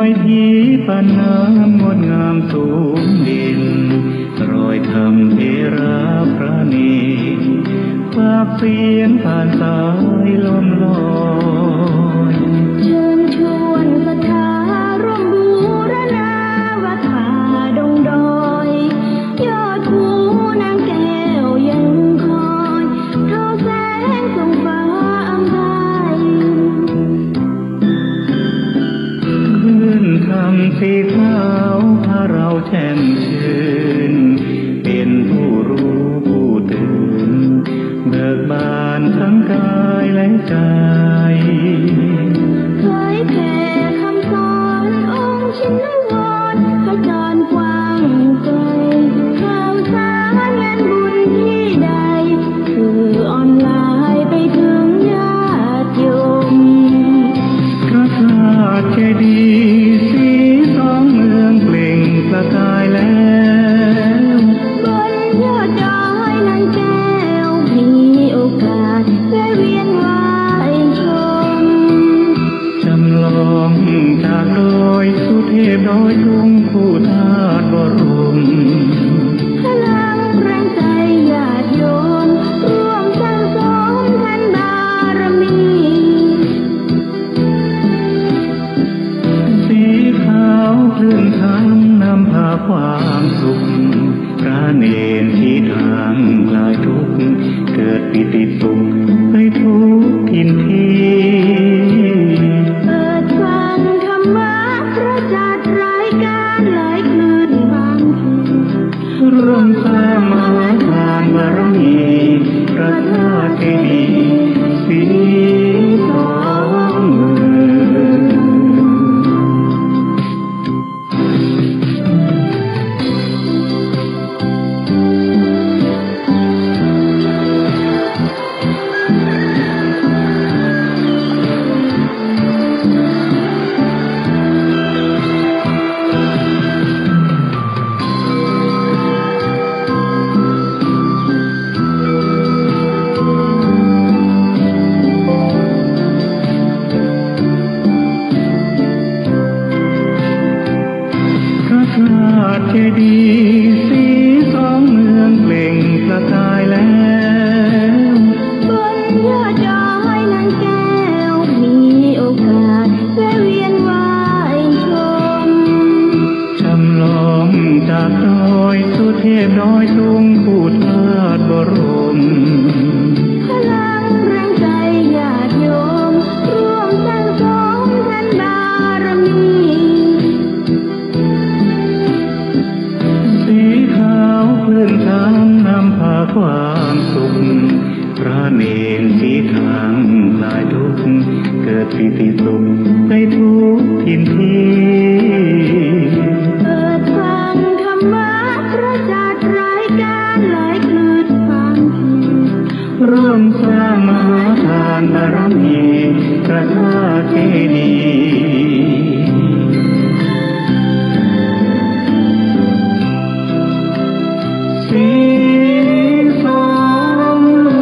อยที่ปานน้ำงดงามสูงดินรอยธรรมเทระพระเนตรฝากเสียงผ่านสายลมลอยเชิญชวนศรัทธาร่วมบูรณาวัดผาดงดอยยอดภูนางแก้วยังคอยเท่าแสงส่องฟ้าอำไพพื้นธรรมสีขาวพาเราแช่มชื่นเป็นผู้รู้ผู้ตื่นเบิกบานทั้งกายและใจเคยแผ่คำสอนองค์ชินวรขจรกว้างไกลข่าวสารงานบุญที่ใดคือออนไลน์ไปถึงญาติโยมพระธาตุเจดีย์สีสองเมืองเปล่งประกายแล้วบนยอดดอยนางแก้วมีโอกาสได้เวียนไหวชมจำลองจากดอยสุเทพดอยทุ่งผู้ธาตุบรมพลังแรงใจญาติโยมร่วมสร้างสมแผ่นบารมีสีขาวคลื่นธรรมนำพาความสุขพระเนรที่ทางคลายทุกข์เกิดปิติสุขไปทุกทินทีเปิดฟังธรรมะพระจัดรายการหลายคลื่นบางทีร่วมสร้างมหาทานบารมีพระธาตุเจดีย์สีสองเมืเจดีย์สีสองเมืองเปล่งประกายแล้วบนยอดดอยนางแก้วมีโอกาสได้เวียนไหวชมจำลองจากดอยสุเทพดอยทุ่งผู้ธาตุบรมพลังแรงใจญาติโยมร่วมสร้างสมแผ่นบารมีสีขาวคลื่นธรรมนำพาความสุขพระเนรที่ทางคลายทุกข์เกิดปิติสุขไปทุกทินทีเปิดฟังธรรมะพระจัดรายการหลายคลื่นบางทีร่วมสร้างมหาทานบารมีพระธาตุเจดีย์สีสองเมื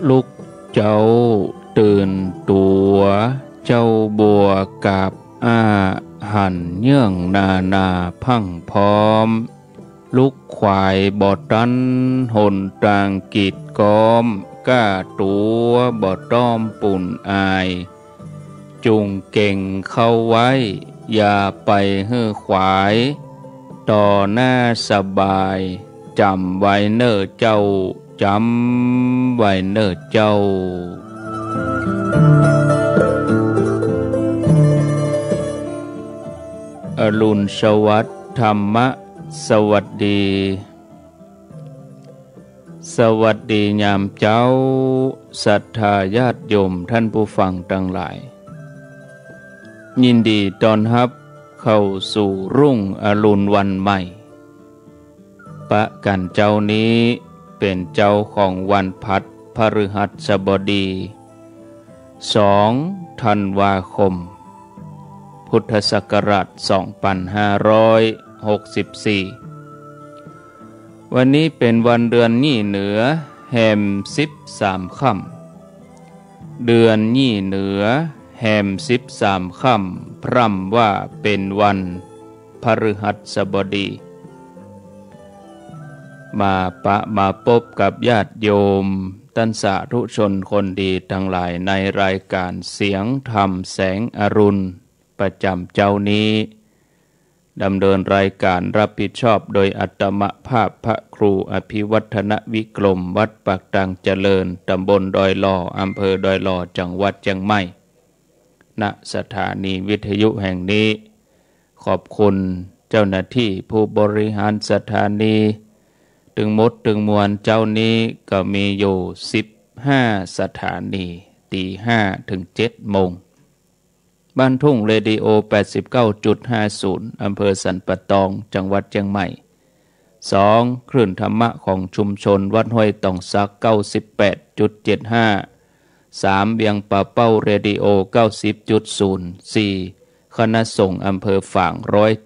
ลูกเจ้าตื่นตัวเจ้าบัวกับหันเยื่องนาพังพร้อมลูกควายบอดันหนตรางกีดกอมก้าตัวบอต้อมปุ่นอายจุงเก่งเข้าไว้อย่าไปเฮือขวายต่อหน้าสบายจำไว้เน้อเจ้าจำไว้เน้อเจ้าอรุณสวัสดิ์ธรรม สวัสดียามเจ้าศรัทธาญาติโยมท่านผู้ฟังทั้งหลายยินดีต้อนรับเข้าสู่รุ่งอรุณวันใหม่ปะกันเจ้านี้เป็นเจ้าของวันพัดพฤหัสบดี2 ธันวาคมพุทธศักราช2564วันนี้เป็นวันเดือนยี่เหนือแห่ม13 ค่ำเดือนยี่เหนือแห่ม13 ค่ำพร่ำว่าเป็นวันพฤหัสบดีมาพบกับญาติโยมท่านสาธุชนคนดีทั้งหลายในรายการเสียงธรรมแสงอรุณประจำเจ้านี้ดำเนินรายการรับผิดชอบโดยอัตมภาพพระครูอภิวัฒนวิกรมวัดปากตังเจริญตำบลดอยหล่ออำเภอดอยหล่อจังหวัดเชียงใหม่ณสถานีวิทยุแห่งนี้ขอบคุณเจ้าหน้าที่ผู้บริหารสถานีถึงหมดถึงมวลเจ้านี้ก็มีอยู่15 สถานีตี 5 ถึง 7 โมงบ้านทุ่งเรดิโอ 89.50 อำเภอสันปะตองจังหวัดเชียงใหม่2คลื่นธรรมะของชุมชนวัดห้วยตองซัก 98.75 3เบียงป่าเป้าเรดิโอ 90.0 4คณะสงฆ์อำเภอฝาง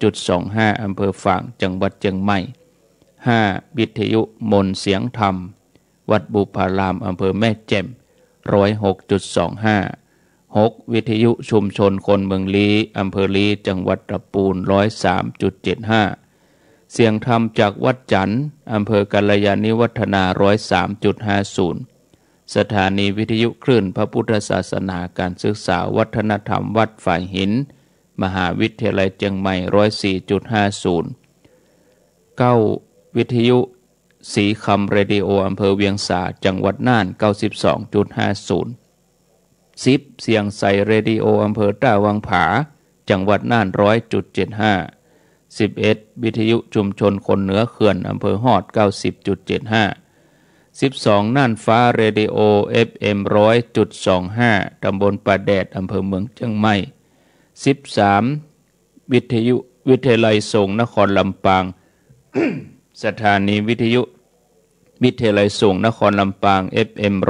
100.25 อำเภอฝางจังหวัดเชียงใหม่5วิทยุมนต์เสียงธรรมวัดบุพารามอำเภอแม่แจ่ม 106.25 6วิทยุชุมชนคนเมืองลี้อำเภอลี้จังหวัดตะปูน 103.75 เสียงธรรมจากวัดจันทร์อำเภอกัลยาณิวัฒนา 103.50 สถานีวิทยุคลื่นพระพุทธศาสนาการศึกษาวัฒนธรรมวัดฝ่ายหินมหาวิทยาลัยเชียงใหม่ 104.50 9วิทยุสีคำเรดิโออำเภอเวียงสาจังหวัดน่าน 92.50 10เสียงใสเรดิโออำเภอต้าวังผาจังหวัดน่าน 100.75 11วิทยุชุมชนคนเหนือเขื่อนอำเภอฮอด 90.75 12น่านฟ้าเรดิโอ FM 100.25 ตำบลป่าแดดอำเภอเมืองเชียงใหม่13วิทยาลัยสงฆ์นครลำปาง สถานีวิทยุวิทยาลัยสงฆ์นครลำปาง FM 106.50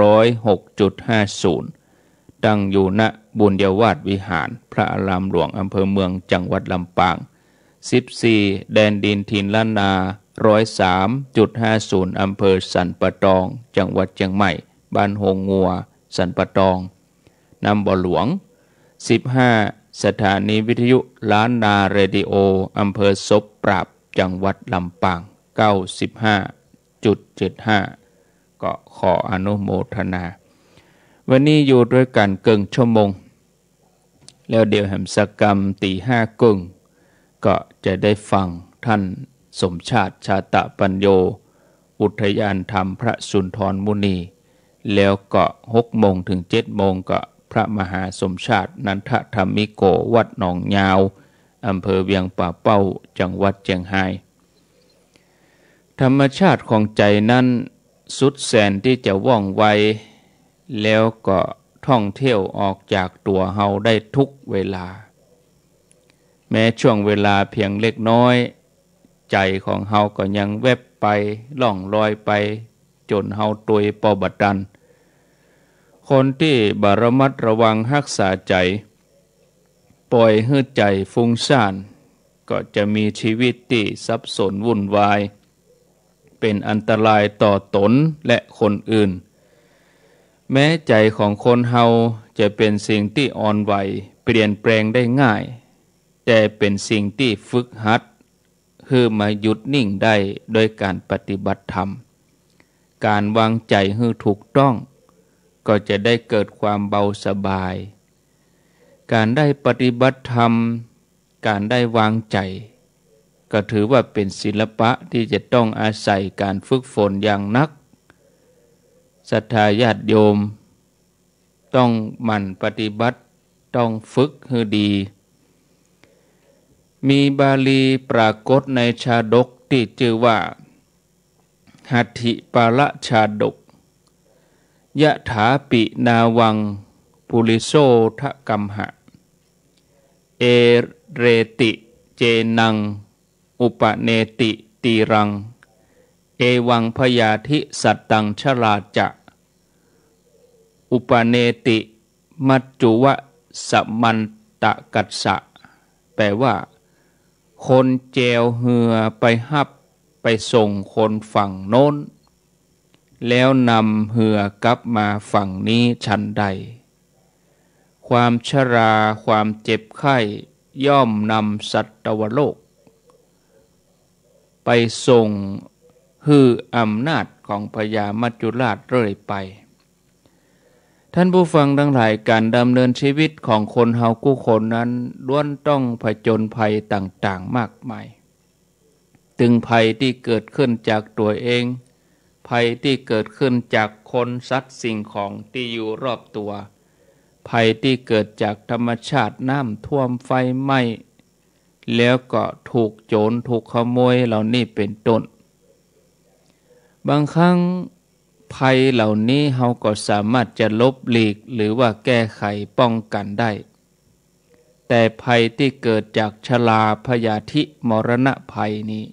ตั้งอยู่ณบุญยวาทวิหารพระอารามหลวงอำเภอเมืองจังหวัดลำปาง14แดนดินถิ่นล้านนา 103.50 อำเภอสันปะตองจังหวัดเชียงใหม่บ้านหงงัวสันปะตองนำบ่อหลวง15สถานีวิทยุล้านนาเรดิโออำเภอศพปราบจังหวัดลำปาง 95.75 ก็ขออนุโมทนาวันนี้อยู่ด้วยกันเกินชั่วโมงแล้วเดี๋ยวแหมสกรรมตี 5 กึ่งก็จะได้ฟังท่านสมชาติชาตะปัญโยอุทยานธรรมพระสุนทรมุนีแล้วก็6 โมงถึง 7 โมงก็พระมหาสมชาตินันทธรรมิโกวัดหนองยาวอำเภอเวียงป่าเป้าจังหวัดเชียงรายธรรมชาติของใจนั้นสุดแสนที่จะว่องไวแล้วก็ท่องเที่ยวออกจากตัวเฮาได้ทุกเวลาแม้ช่วงเวลาเพียงเล็กน้อยใจของเฮาก็ยังแวบไปล่องลอยไปจนเฮาตุยปอบัดดันคนที่บระมัดระวังรักษาใจปล่อยให้ใจฟุ้งซ่านก็จะมีชีวิตที่สับสนวุ่นวายเป็นอันตรายต่อตนและคนอื่นแม้ใจของคนเฮาจะเป็นสิ่งที่อ่อนไหวเปลี่ยนแปลงได้ง่ายแต่เป็นสิ่งที่ฝึกหัดคือมาหยุดนิ่งได้โดยการปฏิบัติธรรมการวางใจให้ถูกต้องก็จะได้เกิดความเบาสบายการได้ปฏิบัติธรรมการได้วางใจก็ถือว่าเป็นศิลปะที่จะต้องอาศัยการฝึกฝนอย่างนักศรัทธาญาติโยมต้องหมั่นปฏิบัติต้องฝึกให้ดีมีบาลีปรากฏในชาดก ที่ชื่อว่าหัตถิปาละชาดกยะถาปินาวังปุริโสทะกัมหะเอเรติเจนังอุปเนติตีรังเอวังพยาธิสัตตังชราจะอุปเนติมัจจุวะสัมมันตะกัสสะแปลว่าคนแจวเหือไปฮับไปส่งคนฝั่งโน้นแล้วนำเหือกลับมาฝั่งนี้ฉันใดความชราความเจ็บไข้ย่อมนำสัตวโลกไปส่งฮืออำนาจของพญามัจจุราชเรื่อยไปท่านผู้ฟังทั้งหลายการดำเนินชีวิตของคนเฮากู้คนนั้นล้วนต้องผจญภัยต่างๆมากมายถึงภัยที่เกิดขึ้นจากตัวเองภัยที่เกิดขึ้นจากคนสัตว์สิ่งของที่อยู่รอบตัวภัยที่เกิดจากธรรมชาติน้ำท่วมไฟไหม้แล้วก็ถูกโจรถูกขโมยเหล่านี้เป็นต้นบางครั้งภัยเหล่านี้เราก็สามารถจะลบหลีกหรือว่าแก้ไขป้องกันได้แต่ภัยที่เกิดจากชราพยาธิมรณะภัยนี้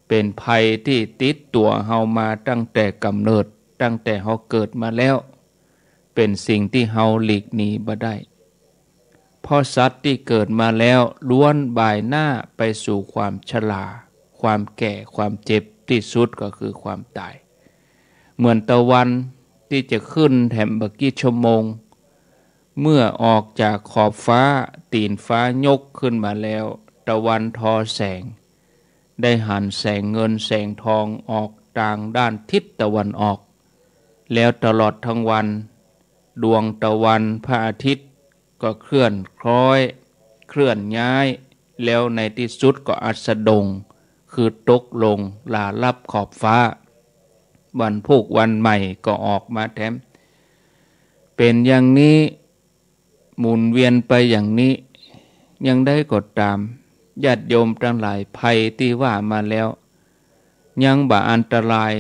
เป็นภัยที่ติดตัวเฮามาตั้งแต่กำเนิดตั้งแต่เฮาเกิดมาแล้วเป็นสิ่งที่เฮาหลีกหนีบ่ได้เพราะสัตว์ที่เกิดมาแล้วล้วนบ่ายหน้าไปสู่ความชราความแก่ความเจ็บที่สุดก็คือความตายเหมือนตะวันที่จะขึ้นแถมบักกี่ชั่วโมงเมื่อออกจากขอบฟ้าตีนฟ้ายกขึ้นมาแล้วตะวันทอแสงได้หันแสงเงินแสงทองออกทางด้านทิศตะวันออกแล้วตลอดทั้งวันดวงตะวันพระอาทิตย์ก็เคลื่อนคล้อยเคลื่อนย้ายแล้วในที่สุดก็อัสดงคือตกลงลาลับขอบฟ้าวันพุกวันใหม่ก็ออกมาแถมเป็นอย่างนี้หมุนเวียนไปอย่างนี้ยังได้กดตามญาติโยมทั้งหลายภัยที่ว่ามาแล้วยังบ่อันตราย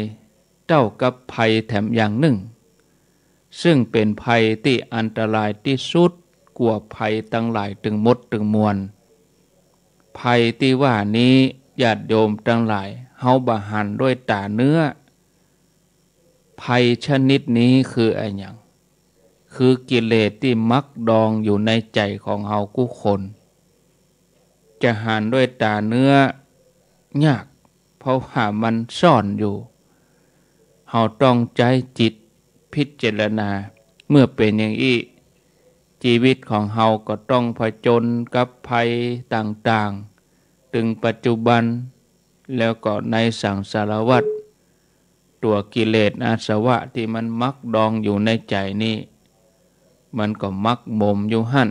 เท่ากับภัยแถมอย่างหนึ่งซึ่งเป็นภัยที่อันตรายที่สุดกว่าภัยทั้งหลายถึงหมดถึงมวลภัยที่ว่านี้ญาติโยมทั้งหลายเฮาบ่หันด้วยตาเนื้อภัยชนิดนี้คืออะไรอย่างคือกิเลสที่มักดองอยู่ในใจของเฮาทุกคนจะหันด้วยตาเนื้อยากเพราะว่ามันซ่อนอยู่เฮาต้องใจจิตพิจารณาเมื่อเป็นอย่างนี้ชีวิตของเฮาก็ต้องผจญกับภัยต่างๆถึงปัจจุบันแล้วก็ในสังสารวัฏตัวกิเลสอาสวะที่มันมักดองอยู่ในใจนี่มันก็มักหมมอยู่หั่น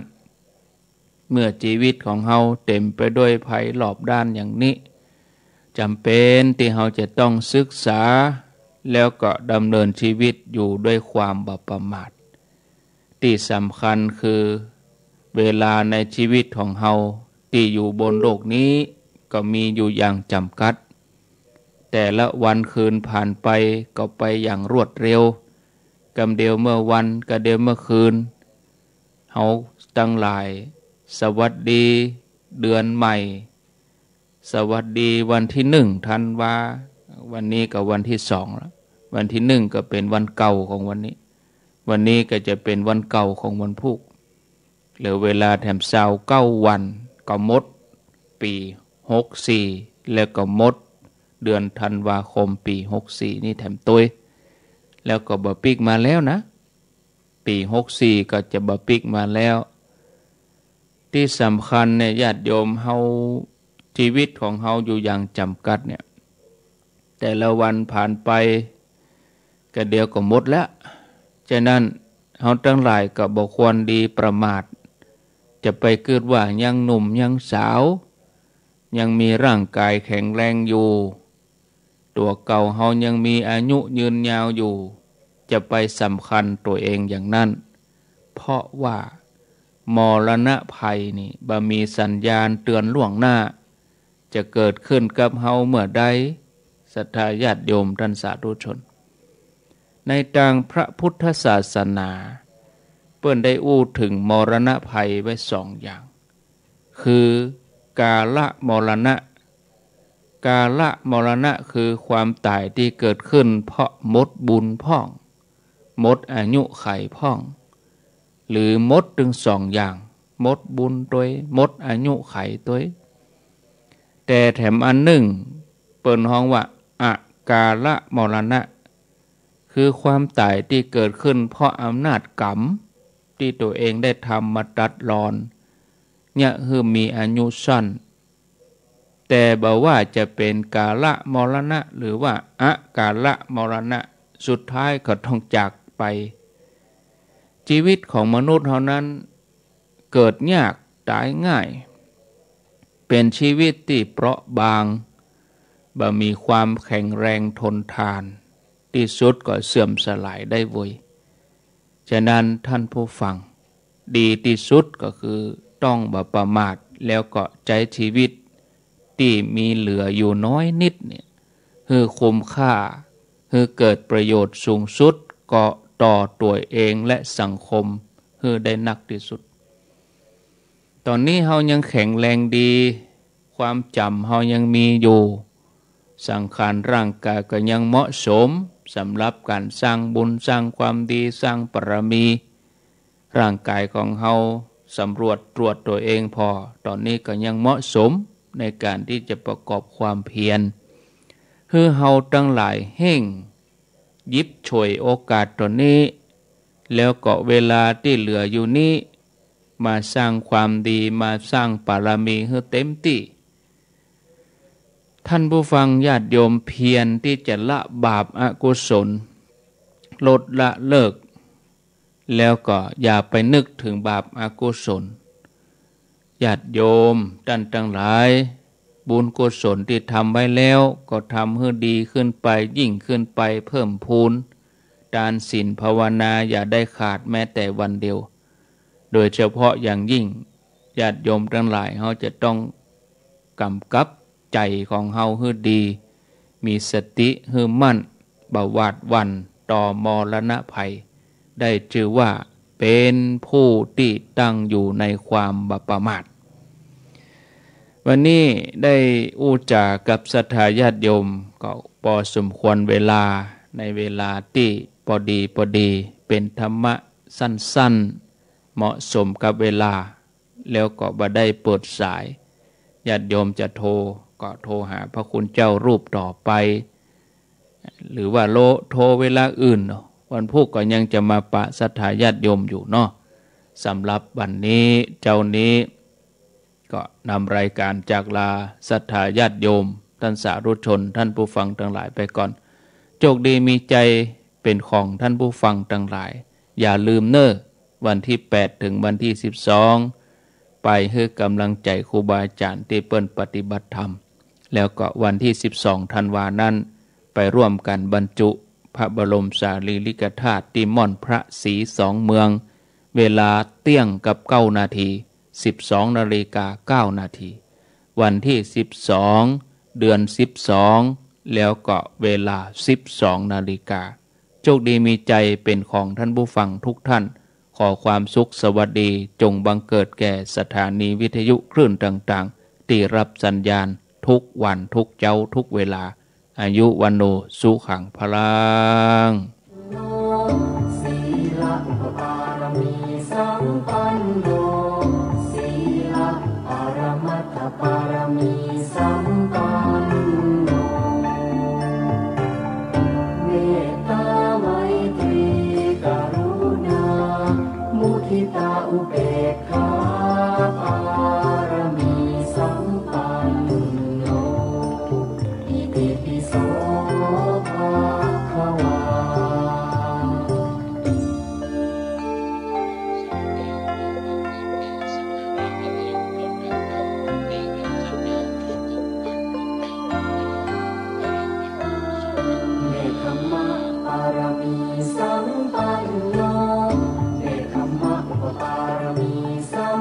เมื่อชีวิตของเฮาเต็มไปด้วยภัยรอบด้านอย่างนี้จำเป็นที่เฮาจะต้องศึกษาแล้วก็ดำเนินชีวิตอยู่ด้วยความบ่ประมาทที่สำคัญคือเวลาในชีวิตของเฮาที่อยู่บนโลกนี้ก็มีอยู่อย่างจำกัดแต่ละวันคืนผ่านไปก็ไปอย่างรวดเร็วกำเดียวเมื่อวันก็เดียวเมื่อคืนเฮาตั้งหลายสวัสดีเดือนใหม่สวัสดีวันที่1 ธันวาวันนี้ก็วันที่2แล้ววันที่1ก็เป็นวันเก่าของวันนี้วันนี้ก็จะเป็นวันเก่าของวันพุธเหลือเวลาแถม29 วันก็หมดปี64แล้วก็หมดเดือนธันวาคมปี64นี่แถมตัวแล้วก็บ่ปิกมาแล้วนะปี64ก็จะบ่ปิกมาแล้วที่สำคัญเนี่ยญาติโยมเฮาชีวิตของเฮาอยู่อย่างจำกัดเนี่ยแต่ละวันผ่านไปก็เดี๋ยวก็หมดแล้วฉะนั้นเฮาทั้งหลายก็บ่ควรดีประมาทจะไปคิดว่ายังหนุ่มยังสาวยังมีร่างกายแข็งแรงอยู่ตัวเก่าเฮายังมีอายุยืนยาวอยู่จะไปสำคัญตัวเองอย่างนั้นเพราะว่ามรณะภัยนี่บ่มีสัญญาณเตือนล่วงหน้า จะเกิดขึ้นกับเฮาเมื่อใดศรัทธาญาติโยมท่านสาธุชนในทางพระพุทธศาสนาเปิ้นได้อู้ถึงมรณะภัยไว้สองอย่างคือกาลมรณะกาลมรณะคือความตายที่เกิดขึ้นเพราะหมดบุญพ่องหมดอายุไขพ่องหรือหมดถึงสองอย่างหมดบุญตัวหมดอายุไขตัวแต่แถมอันหนึ่งเปิ้นฮ้องว่าอากาลมรณะคือความตายที่เกิดขึ้นเพราะอำนาจกรรมที่ตัวเองได้ทำมาตัดรอนเนี่ยคือมีอายุสั้นแต่บอกว่าจะเป็นกาลมรณะหรือว่าอากาลมรณะสุดท้ายก็ต้องจากไปชีวิตของมนุษย์เท่านั้นเกิดยากตายง่ายเป็นชีวิตที่เปราะบางบ่มีความแข็งแรงทนทานที่สุดก็เสื่อมสลายได้ไวฉะนั้นท่านผู้ฟังดีที่สุดก็คือต้องบ่ประมาทแล้วก็ใช้ชีวิตที่มีเหลืออยู่น้อยนิดเนี่ยคือคุ้มค่าคือเกิดประโยชน์สูงสุดก็ต่อตัวเองและสังคมคือได้นักที่สุดตอนนี้เฮายังแข็งแรงดีความจำเฮายังมีอยู่สังขารร่างกายก็ยังเหมาะสมสำหรับการสร้างบุญสร้างความดีสร้างบารมีร่างกายของเฮาสำรวจตรวจตัวเองพอตอนนี้ก็ยังเหมาะสมในการที่จะประกอบความเพียรคือเฮาทั้งหลายเฮ่งหยิบฉวยโอกาสตอนนี้แล้วก็เวลาที่เหลืออยู่นี้มาสร้างความดีมาสร้างบารมีให้เต็มที่ท่านผู้ฟังญาติโยมเพียรที่จะละบาปอกุศลลดละเลิกแล้วก็อย่าไปนึกถึงบาปอกุศลญาติโยมท่านทั้งหลายบุญกุศลที่ทำไว้แล้วก็ทำให้ดีขึ้นไปยิ่งขึ้นไปเพิ่มพูนทานศีลภาวนาอย่าได้ขาดแม้แต่วันเดียวโดยเฉพาะอย่างยิ่งญาติโยมทั้งหลายเขาจะต้องกำกับใจของเฮาให้ดีมีสติให้มั่นบ่หวาดหวั่นต่อมรณะภัยได้ชื่อว่าเป็นผู้ที่ตั้งอยู่ในความบ่ประมาทวันนี้ได้อู้จากับศรัทธาญาติโยมก็พอสมควรเวลาในเวลาที่พอดีเป็นธรรมะสั้นๆเหมาะสมกับเวลาแล้วก็บ่ได้เปิดสายญาติโยมจะโทรก็โทรหาพระคุณเจ้ารูปต่อไปหรือว่าโทรเวลาอื่นวันพุธก็ยังจะมาปะศรัทธาญาติโยมอยู่เนาะสำหรับวันนี้เจ้านี้ก็นำรายการจากลาศรัทธาญาติโยมท่านสาธุชนท่านผู้ฟังทั้งหลายไปก่อนโชคดีมีใจเป็นของท่านผู้ฟังทั้งหลายอย่าลืมเนอะวันที่8ถึงวันที่12ไปให้กำลังใจครูบาอาจารย์ที่เปิ้นปฏิบัติธรรมแล้วก็วันที่12ธันวานั้นไปร่วมกันบรรจุพระบรมสารีริกธาตุที่ม่อนพระศรีสองเมืองเวลาเที่ยงกับ9 นาที12:09 นาทีวันที่12เดือน12แล้วก็เวลา12 นาฬิกาโชคดีมีใจเป็นของท่านผู้ฟังทุกท่านขอความสุขสวัสดีจงบังเกิดแก่สถานีวิทยุคลื่นต่างๆที่รับสัญญาณทุกวันทุกเจ้าทุกเวลาอายุวันโนสุขังพลังศีลปปารมีสัมปันโนศีลปรมัตถปารมีสัมปันโนเมตตาไมตรีกรุณามุทิตาอุเบกขาปารมีสัมปันโนอิติปิโสภะคะวาปารมีสัมปันโนเนคขมะอุปปารมีสัม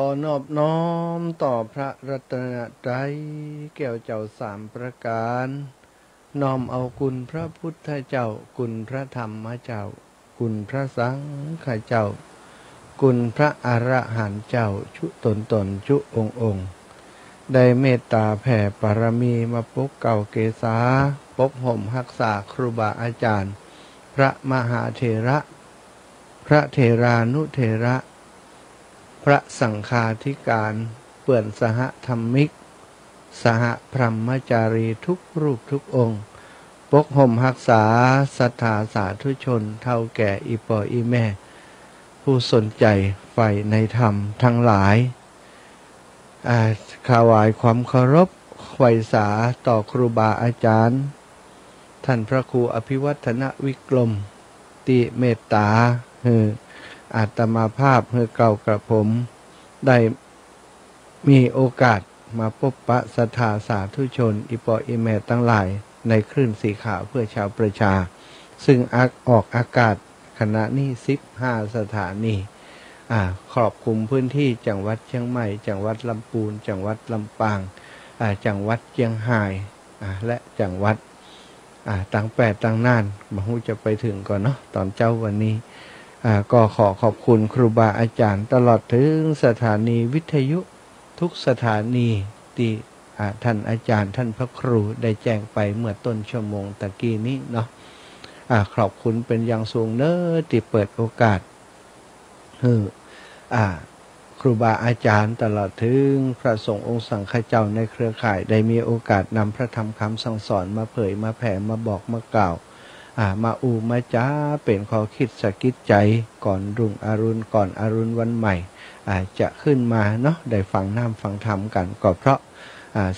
อนอบน้อมต่อพระรัตนตรัยแก้วเจ้าสามประการน้อมเอาคุณพระพุทธเจ้าคุณพระธรรมเจ้าคุณพระสังฆเจ้าคุณพระอรหันต์เจ้าชุตนชุองค์ได้เมตตาแผ่ปรมีมาปกเก่าเกษาปกห่มรักษาครูบาอาจารย์พระมหาเถระพระเถรานุเถระพระสังฆาธิการเปื่อนสหธรรมิกสหพรหมจารีทุกรูปทุกองค์ปกห่มรักษาศรัทธาสาธุชนเท่าแก่อีปออีแม่ผู้สนใจใฝ่ในธรรมทั้งหลายถวายความเคารพไขว่สาต่อครูบาอาจารย์ท่านพระครูอภิวัฒนวิกรมติเมตตาอาตมาภาพเก่ากระผมได้มีโอกาสมาพบปะศรัทธาสาธุชนอีปออีแม่ทั้งหลายในคลื่นสีขาวเพื่อชาวประชาซึ่งออกอากาศขณะนี้15สถานีครอบคลุมพื้นที่จังหวัดเชียงใหม่จังหวัดลำพูนจังหวัดลำปางจังหวัดเชียงรายและจังหวัดต่าง8ต่างน่านมาหูจะไปถึงก่อนเนาะตอนเจ้าวันนี้ก็ขอบคุณครูบาอาจารย์ตลอดถึงสถานีวิทยุทุกสถานีที่ท่านอาจารย์ท่านพระครูได้แจ้งไปเมื่อต้นชั่วโมงตะกี้นี้เนาะขอบคุณเป็นอย่างสูงเน้อที่เปิดโอกาสครูบาอาจารย์ตลอดถึงพระสงฆ์องค์สังฆเจ้าในเครือข่ายได้มีโอกาสนำพระธรรมคำสั่งสอนมาเผยมาแผ่มาบอกมากล่าวมามาจ้าเป็นข้อคิดสะกิดใจก่อนรุ่งอรุณก่อนอรุณวันใหม่จะขึ้นมาเนาะได้ฟังน้ำฟังธรรมกันก็เพราะ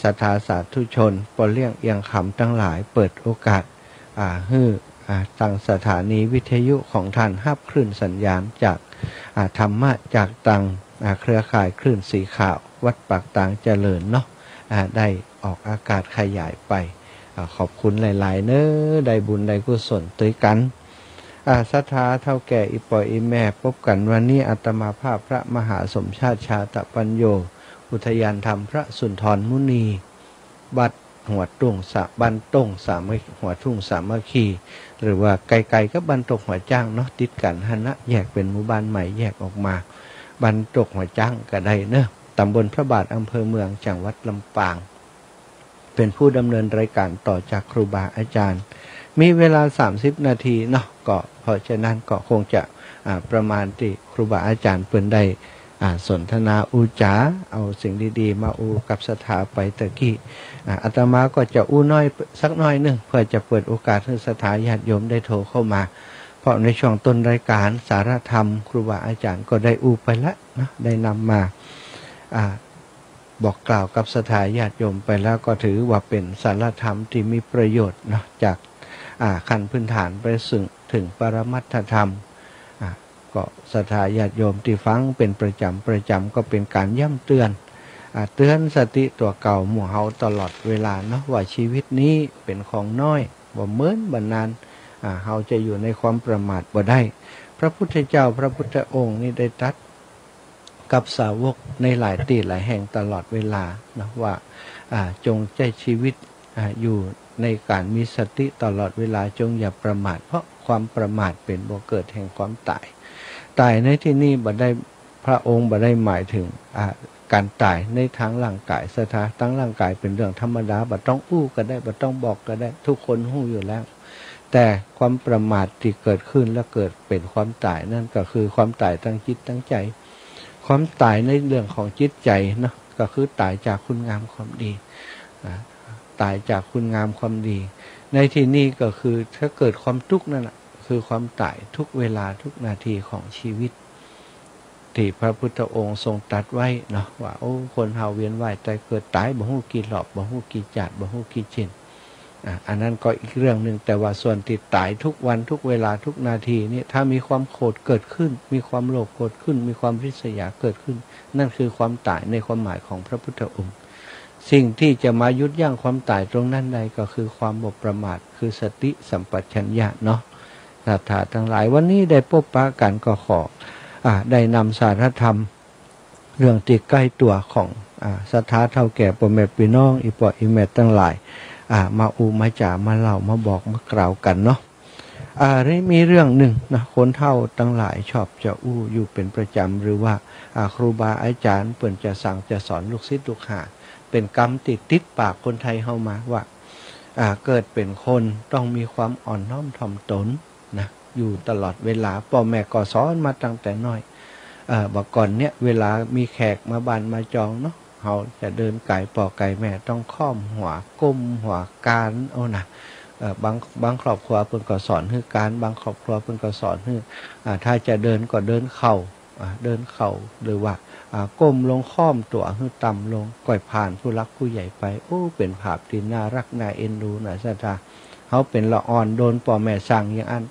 ศรัทธาสาธุชนปเลี่ยงเอียงคำทั้งหลายเปิดโอกาสทางสถานีวิทยุของท่านรับคลื่นสัญญาณจากธรรมะจากตังเครือข่ายคลื่นสีขาววัดปากตางเจริญเนาะได้ออกอากาศขยายไปขอบคุณหลายๆเน้อได้บุญได้กุศลด้วยกันศรัทธาเท่าแก่อีปอยอีแม่พบกันวันนี้อาตมาภาพพระมหาสมชาติชาตปัญโยอุทยานธรรมพระสุนทรมุนีบัดหัวตุ่งบันต้งหัวทุ่งสามัคคีหรือว่าไกลๆก็บันตกหัวจ้างเนาะติดกันหนะแยกเป็นหมู่บ้านใหม่แยกออกมาบันตกหัวจ้างก็ได้เนอะตำบลพระบาทอำเภอเมืองจังหวัดลำปางเป็นผู้ดำเนินรายการต่อจากครูบาอาจารย์มีเวลา30นาทีเนาะก็เพราะฉะนั้นก็คงจะประมาณที่ครูบาอาจารย์เพิ่นได้สนทนาจาเอาสิ่งดีๆมากับสถาไปตะกี้อาตมาก็จะน้อยสักน้อยนึงเพื่อจะเปิดโอกาสให้สถาญาติโยมได้โทรเข้ามาเพราะในช่วงต้นรายการสารธรรมครูบาอาจารย์ก็ได้ไปแล้วนะได้นำมาบอกกล่าวกับสถาญาติโยมไปแล้วก็ถือว่าเป็นสารธรรมที่มีประโยชน์นะจากขั้นพื้นฐานไปถึงปรมัตถธรรมก็สถาญาติโยมที่ฟังเป็นประจำก็เป็นการย้ำเตือนสติตัวเก่าหมู่เฮาตลอดเวลาเนาะว่าชีวิตนี้เป็นของน้อยบ่เหมือนบันนานเฮาจะอยู่ในความประมาทบ่ได้พระพุทธเจ้าพระพุทธองค์นี่ได้ตรัสกับสาวกในหลายที่หลายแห่งตลอดเวลานะว่าจงใช้ชีวิตอยู่ในการมีสติตลอดเวลาจงอย่าประมาทเพราะความประมาทเป็นบ่อเกิดแห่งความตายในที่นี้บ่ได้พระองค์บ่ได้หมายถึงการตายในทางร่างกายสถาทั้งร่างกายเป็นเรื่องธรรมดาบ่ต้องก็ได้บ่ต้องบอกก็ได้ทุกคนรู้อยู่แล้วแต่ความประมาทที่เกิดขึ้นและเกิดเป็นความตายนั่นก็คือความตายทั้งจิตทั้งใจความตายในเรื่องของจิตใจเนาะก็คือตายจากคุณงามความดีตายจากคุณงามความดีในที่นี้ก็คือถ้าเกิดความทุกข์นั่นแหละคือความตายทุกเวลาทุกนาทีของชีวิตที่พระพุทธองค์ทรงตรัสไว้เนาะว่าโอ้คนเฮาเวียนว่ายตายเกิดตายบ่ฮู้กี่รอบบ่ฮู้กี่ชาติบ่ฮู้กี่เจนอันนั้นก็อีกเรื่องนึงแต่ว่าส่วนที่ตายทุกวันทุกเวลาทุกนาทีนี่ถ้ามีความโกรธเกิดขึ้นมีความโลภเกิดขึ้นมีความริษยาเกิดขึ้นนั่นคือความตายในความหมายของพระพุทธองค์สิ่งที่จะมายุดยั้งความตายตรงนั้นใดก็คือความบ่ประมาทคือสติสัมปชัญญะเนาะศรัทธาทั้งหลายวันนี้ได้พบปะกันก็ขอได้นำสารธรรม เรื่องที่ใกล้ตัวของศรัทธาเท่าแก่พ่อแม่พี่น้องอีพ่ออีแม่ทั้งหลายมาอูมาจ่ามาเล่ามาบอกมากล่าวกันเนาะนี่มีเรื่องหนึ่งนะคนเฒ่าทั้งหลายชอบจะอู้อยู่เป็นประจำหรือว่าครูบาอาจารย์เปิ่นจะสั่งจะสอนลูกศิษย์ลูกหาเป็นกรรมติดปากคนไทยเฮามาว่าเกิดเป็นคนต้องมีความอ่อนน้อมถ่อมตนนะอยู่ตลอดเวลาพ่อแม่ก็สอนมาตั้งแต่น้อยบอกก่อนเนี่ยเวลามีแขกมาบ้านมาจองเนาะเขาจะเดินไก่ปอไก่แม่ต้องค่อมหัวก้มหัวการเอานะบางครอบครัวเพิ่นก็สอนให้การบางครอบครัวเพิ่นก็สอนให้ถ้าจะเดินก็เดินเข่าเดินเข่าหรือว่าก้มลงค่อมตัวให้ต่ำลงก่อยผ่านผู้รักผู้ใหญ่ไปโอ้เป็นภาพที่น่ารักน่าเอ็นดูน่าศรัทธาเขาเป็นละอ่อนโดนพ่อแม่สั่งอย่างอัน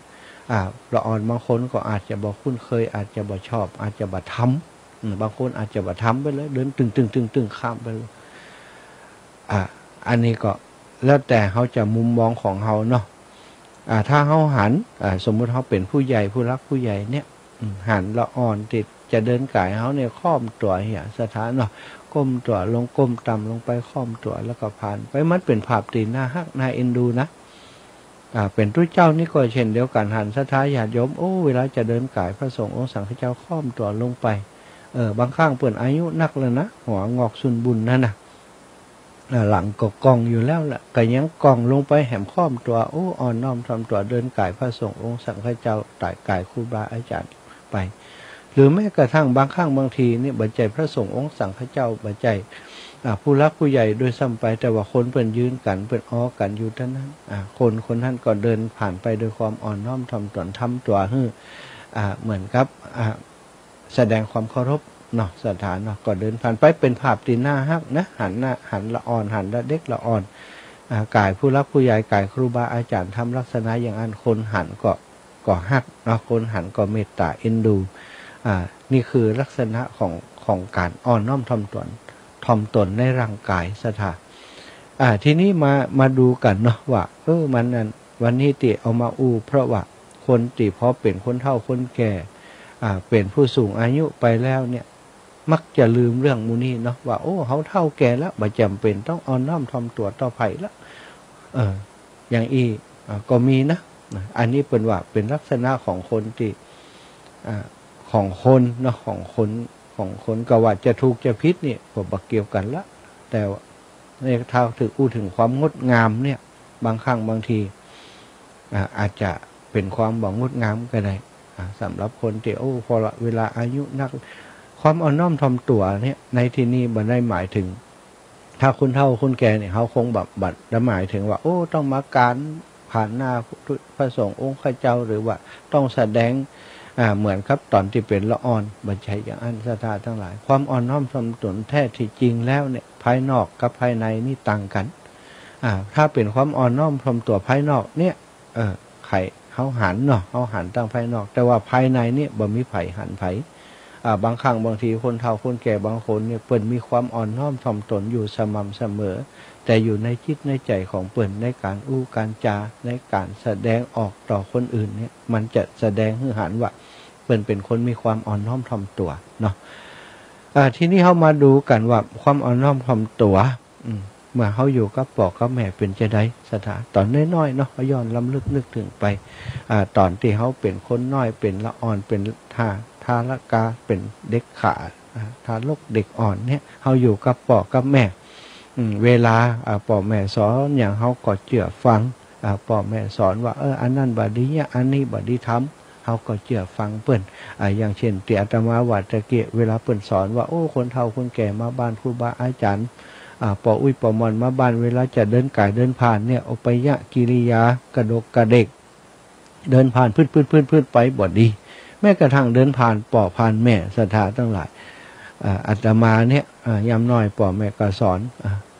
ละอ่อนบางคนก็อาจจะบอกคุ้นเคยอาจจะบอกชอบอาจจะบอกทำบางคนอาจจะบอกทำไปเลยเดินตึงข้ามไปเลยอันนี้ก็แล้วแต่เขาจะมุมมองของเขาเนาะถ้าเขาหันสมมุติเขาเป็นผู้ใหญ่ผู้รักผู้ใหญ่เนี่ยหันละอ่อนติดจะเดินกายเขาเนี่ยค่อมตัวเหี้ยสถานเนาะก้มตัวลงก้มต่ำลงไปค่อมตัวแล้วก็ผ่านไปมันเป็นภาพตีหน้าฮักน่าเอ็นดูนะเป็นทุกเจ้านี่ก็เช่นเดียวกันหันสถาญาติโยมโอ้เวลาจะเดินกายพระสงฆ์องค์สังฆเจ้าค่อมตัวลงไปบางข้างเปิ่นอายุนักแล้วนะหัวงอกสุนบุญนั่นนะหลังก็กองอยู่แล้วแหละก็ยังกองลงไปแหมค่อมตัวโอ้อ่อนน้อมทำตัวเดินกายพระสงฆ์องค์สังฆเจ้าไต่กายครูบาอาจารย์ไปหรือแม้กระทั่งบางข้างบางทีนี่บัจจัยพระสงฆ์องค์สังฆเจ้าบัจจัยผู้รักผู้ใหญ่โดยซ้ำไปแต่ว่าคนเป็นยืนกันเป็นอ้อกันอยู่เท่านั้นคนนั้นก็เดินผ่านไปโดยความอ่อนน้อมถ่อมตนทำตัวเหมือนกับแสดงความเคารพเนาะสถานเนาะก็เดินผ่านไปเป็นภาพตีหน้าฮักนะหันละอ่อนหันละเด็กละอ่อนกายผู้รักผู้ใหญ่กายครูบาอาจารย์ทำลักษณะอย่างนั้นคนหันก็ฮักเนาะคนหันก็เมตตาเอ็นดูนี่คือลักษณะของการอ่อนน้อมถ่อมตนในร่างกายสถานทีนี้มาดูกันเนาะว่ามันนั่นวันนี้ติเอามาอู้เพราะว่าคนติพอเป็นคนเฒ่าคนแก่เป็นผู้สูงอายุไปแล้วเนี่ยมักจะลืมเรื่องมูนี่เนาะว่าโอ้เขาเฒ่าแก่แล้วบ่จำเป็นต้องอ่อนน้อมถ่อมตัวต่อไผแล้วอย่างก็มีนะอันนี้เป็นว่าเป็นลักษณะของคนที่ของคนเนาะของคนก็ว่าจะถูกจะผิดเนี่ยก็บ่เกี่ยวกันละแต่ในทางถึงความงดงามเนี่ยบางครั้งบางทีอาจจะเป็นความบ่งดงามก็ได้สำหรับคนที่พอเวลาอายุนักความอ่อนน้อมถ่อมตัวเนี่ยในที่นี้บ่ได้หมายถึงถ้าคนเฒ่าคนแก่เนี่ยเขาคงบัดหมายถึงว่าต้องมาการผ่านหน้าพระสงฆ์องค์ข้าเจ้าหรือว่าต้องแสดงเหมือนครับตอนที่เป็นละอ่อนบัญชัยอย่างอันศรัทธาทั้งหลายความอ่อนน้อมถ่อมตนแท้ที่จริงแล้วเนี่ยภายนอกกับภายในนี่ต่างกันถ้าเป็นความอ่อนน้อมถ่อมตัวภายนอกเนี่ยไข่เขาหันเนาะเขาหันตั้งภายนอกแต่ว่าภายในเนี่ยบ่มีไผ่หันไผ่บางครั้งบางทีคนเฒ่าคนแก่บางคนเนี่ยเปิ่นมีความอ่อนน้อมถ่อมตนอยู่สม่ำเสมอแต่อยู่ในจิตในใจของเปิ่นในการอู้การจาในการแสดงออกต่อคนอื่นเนี่ยมันจะแสดงให้หันว่าเปิ่นเป็นคนมีความอ่อนน้อมถ่อมตัวเนาะทีนี้เขามาดูกันว่าความอ่อนน้อมถ่อมตัวเมื่อเขาอยู่กับพ่อกับแม่เป็นจะได้สถานตอนน้อยๆเนาะย้อนล้ำลึกนึกถึงไปตอนที่เขาเป็นคนน้อยเป็นละอ่อนเป็นทารกาเป็นเด็กขาทารกเด็กอ่อนเนี่ยเขาอยู่กับพ่อกับแม่เวลาพ่อแม่สอนอย่างเขาก็เชื่อฟังพ่อแม่สอนว่าอันนั้นบดีเนี่ยอันนี้บดีทำเขาก็เชื่อฟังเปิ้นอย่างเช่นที่อาตมาว่าตะเกียเวลาเปิ้นสอนว่าคนเฒ่าคนแก่มาบ้านครูบาอาจารย์ปออุ้ยปอมอนมาบ้านเวลาจะเดินกายเดินผ่านเนี่ยเอาไปยะกิริยากระดกกระเด็กเดินผ่านพืชไปบ่ดีแม้กระทั่งเดินผ่านป่อผ่านแม่ศรัทธาทั้งหลายอาตมาเนี่ยยามน้อยป่อแม่ก็สอน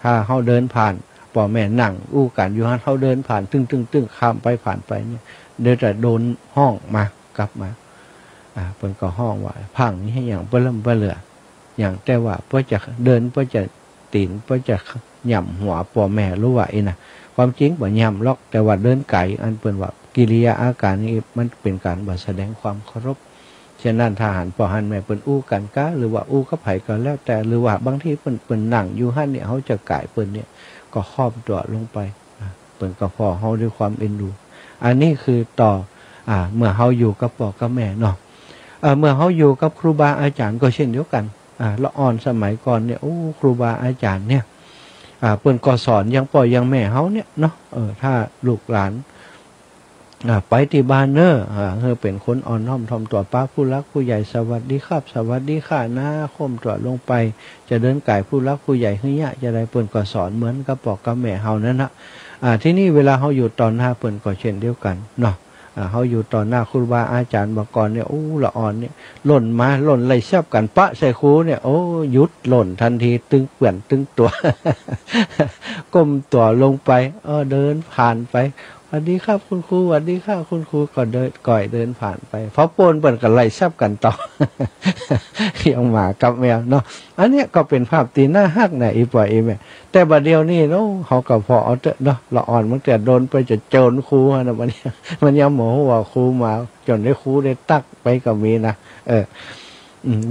ถ้าเขาเดินผ่านป่อแม่นั่งอู้กันอยู่ฮั่นเขาเดินผ่านตึ้งข้ามไปผ่านไปเนี่ยเดี๋ยวจะโดนห้องมากลับมาเพิ่นก็ห้องว่าพังนี่ให้อย่างเปริ่มเปลืออย่างแต่ว่าเพื่อจะเดินเพื่อจะตีนเพื่อจะหย่ำหัวป่อแม่รู้ว่านะความจริงบ่หย่ำล็อกแต่ว่าเดินไก่อันเปิ้นว่ากิริยาอาการนี้มันเป็นการบ่แสดงความเคารพ ฉะนั้นทหารพ่อหันแม่เปิ้นอู้กันก้าหรือว่าอู้กับไผก็แล้วแต่หรือว่าบางทีเปิ้นนั่งอยู่หั่นเนี่ยเฮาจะกายเปิ้นเนี่ยก็ครอบตัวลงไปเปิ้นก็พอเฮาด้วยความเอ็นดูอันนี้คือต่อเมื่อเฮาอยู่กับพ่อกับแม่เนาะเมื่อเฮาอยู่กับครูบาอาจารย์ก็เช่นเดียวกันละอ่อนสมัยก่อนเนี่ยโอ้ครูบาอาจารย์เนี่ยเปิ้นก็สอนยังพ่อยังแม่เฮาเนี่ยเนาะถ้าลูกหลานไปที่บ้านเนอะเป็นคนอ่อนน้อมถ่อมตัวป้าผู้รักผู้ใหญ่สวัสดีครับสวัสดีค่ะนะค่มตัวลงไปจะเดินกายผู้รักผู้ใหญ่เฮียจะได้เปิ้นก็สอนเหมือนกับพ่อกับแม่เฮานั่นนะที่นี่เวลาเฮาอยู่ตอนหน้าเปิ้นก็เช่นเดียวกันเนาะเฮาอยู่ตอนหน้าครูบาอาจารย์มาก่อนเนี่ยโอ้ละอ่อนเนี่ยหล่นมาหล่นไหลเสียบกันปะใส่ครูเนี่ยโอ้หยุดหล่นทันทีตึงเปื่อนตึงตัว ก้มตัวลงไปเดินผ่านไปสวัสดีครับคุณครูสวัสดีครับคุณครูก็เดินก่อยเดินผ่านไปเพราะโปนเปิ่นกันไล่แซบกันต่อ ยังหมากับแมวเนาะอันเนี้ยก็เป็นภาพตีหน้าฮักนะอีปล่อยอีแม่แต่บัดเดียวนี่เนาะเขาก็พอเอาเถอะเนาะละอ่อนมันแต่โดนไปจะโจรครูนะมันยังโมโหว่าครูมาจนได้ครูได้ตักไปก็มีนะ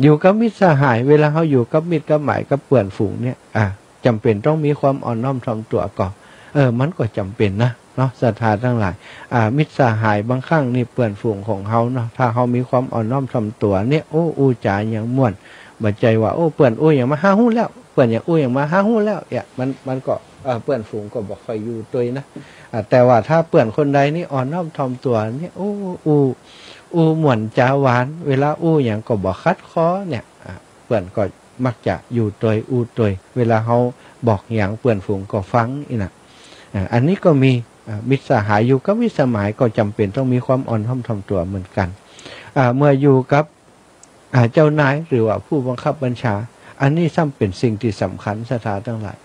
อยู่กับมิตรสหายเวลาเขาอยู่กับมิตรกับหมายกับเพื่อนฝูงเนี่ยจำเป็นต้องมีความอ่อนน้อมถ่อมตัวก่อนมันก็จำเป็นนะเนาะศรัทธาทั้งหลายมิตรสหายบางครั้งนี่เปื่อนฝูงของเขาเนาะถ้าเขามีความอ่อนน้อมถ่อมตัวเนี่ยโอ้อู้จ๋าอย่างม่วนบัดใจว่าโอ้เปื่อนอู้อย่างมาหาหู้แล้วเปื่อนอย่างอู้อย่างมาหาหู้แล้วเนี่ยมันก็เปื่อนฝูงก็บอกคอยอยู่ตัวนะแต่ว่าถ้าเปื่อนคนใดนี่อ่อนน้อมถ่อมตัวเนี่ยโอ้อู้ม่วนจ๋าหวานเวลาอู้อย่างก็บอกคัดคอเนี่ยเปื่อนก็มักจะอยู่ตัวอู้ตัวเวลาเขาบอกอย่างเปื่อนฝูงก็ฟังอีน่ะอันนี้ก็มีมิตรสหายอยู่กับมิตรสหายก็จำเป็นต้องมีความอ่อนน้อมถ่อมตัวเหมือนกันเมื่ออยู่กับเจ้านายหรือว่าผู้บังคับบัญชาอันนี้ซ้ำเป็นสิ่งที่สำคัญศรัทธาทั้งหลาย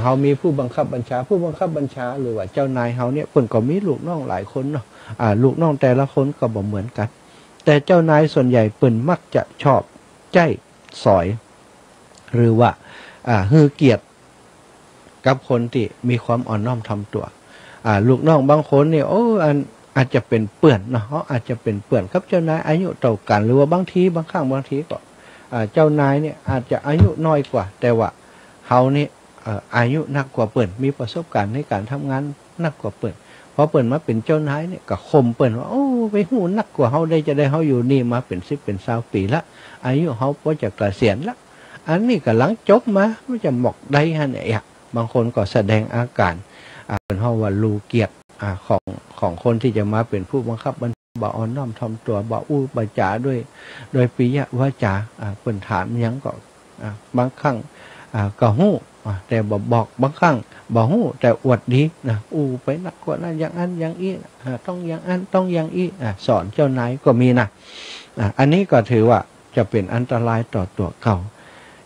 เขามีผู้บังคับบัญชาหรือว่าเจ้านายเขาเนี่ยเพิ่นก็มีลูกน้องหลายคนเนาะลูกน้องแต่ละคนก็บ่เหมือนกันแต่เจ้านายส่วนใหญ่เพิ่นมักจะชอบใจสอยหรือว่าฮือเกียรติกับคนที่มีความอ่อนน้อมถ่อมตัวลูกน้องบางคนเนี่ยอาจจะเป็นเปื่อนเนาะเขาอาจจะเป็นเปื่อนครับเจ้านายอายุเท่ากันหรือว่าบางทีบางครั้งบางทีก็เจ้านายเนี่ยอาจจะอายุน้อยกว่าแต่ว่าเขานี่อายุนักกว่าเปื่อนมีประสบการณ์ในการทำงานนักกว่าเปื่อนพอเปื่อนมาเป็นเจ้านายเนี่ยก็ข่มเปื่อนว่าโอ้ไปหูนักกว่าเขาได้จะได้เขาอยู่นี่มาเป็น10เป็น20ปีละอายุเขาพอจะเกษียณละอันนี้ก็หลังจบมามันจะหมอกได้ฮะเนี่ยบางคนก็แสดงอาการเป็นห้องว่าลูเกียรติของคนที่จะมาเป็นผู้บังคับบัญชาบ่อ่อนน้อมถ่อมตัวบ่อู้บ่จ๋าด้วยโดยปิยวาจาเปิ้นถามยังก็บางครั้งก็ฮู้แต่บ่บอกบางครั้งบ่ฮู้แต่อวดดีนะอู้ไปนักกว่านั้นอย่างนั้นอย่างอี้ต้องอย่างนั้นต้องอย่างอี้สอนเจ้านายก็มีนะอันนี้ก็ถือว่าจะเป็นอันตรายต่อตัวเขา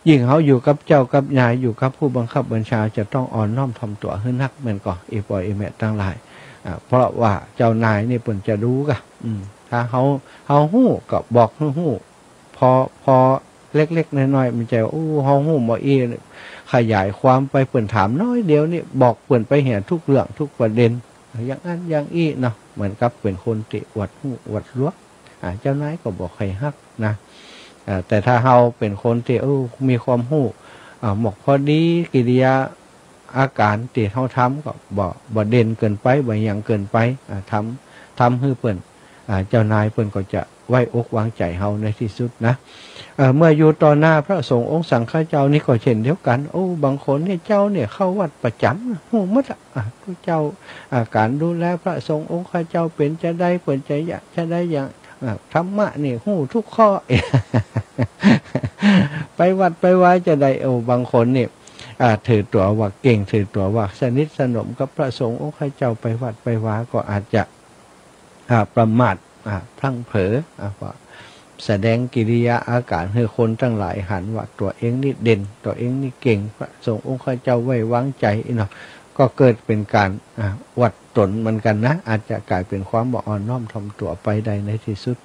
ยิ่งเขาอยู่กับเจ้ากับนายอยู่กับผู้บังคับบัญชาจะต้องอ่อนน้อมถ่อมตัวให้นักเหมือนก่ออีปอยอีแม่ตั้งหลายเพราะว่าเจ้านายนี่เปิ่นจะรู้กะถ้าเขาหู้ก็บอกหู้พอเล็กๆน้อยๆมันจะเขาหู้บ่อีขยายความไปเปิ่นถามน้อยเดียวนี่บอกเปิ่นไปเห็นทุกเรื่องทุกประเด็นอย่างนั้นอย่างอี้เนาะเหมือนกับเป็นคนติอวดหู้อวดล้วเจ้านายก็บอกใครฮักนะแต่ถ้าเราเป็นคนที่มีความหู้หมกพอดีกิริยาอาการที่เขาทำก็บ่เด่นเกินไปบ่ยังเกินไปทำให้เปิ่นเจ้านายเปิ่นก็จะไว้อกวางใจเฮาในที่สุดนะเมื่ออยู่ต่อหน้าพระสงฆ์องค์สังฆเจ้านี่ก็เช่นเดียวกันบางคนเนี่ยเจ้าเนี่ยเข้าวัดประจำหูมัดพระเจ้าการดูแลพระสงฆ์องค์ข้าเจ้าเป็นจะได้เปิ่นจะได้อย่างธรรมะนี่หูทุกข้อ ไปวัดไปไหว้จะได้บางคนเนี่ยถือตัวว่าเก่งถือตัวว่าสนิทสนมกับพระสงฆ์องค์ข้าเจ้าไปวัดไปไหว้ก็อาจจะประมาทพลั้งเผลอว่าแสดงกิริยาอาการให้คนทั้งหลายหันว่าตัวเองนี่เด่นตัวเองนี่เก่งพระสงฆ์องค์ข้าเจ้าไว้วางใจเนาะก็เกิดเป็นการวัดตนเหมือนกันนะอาจจะกลายเป็นความบ่อ่อนน้อมถ่อมตัวไปได้ในที่สุด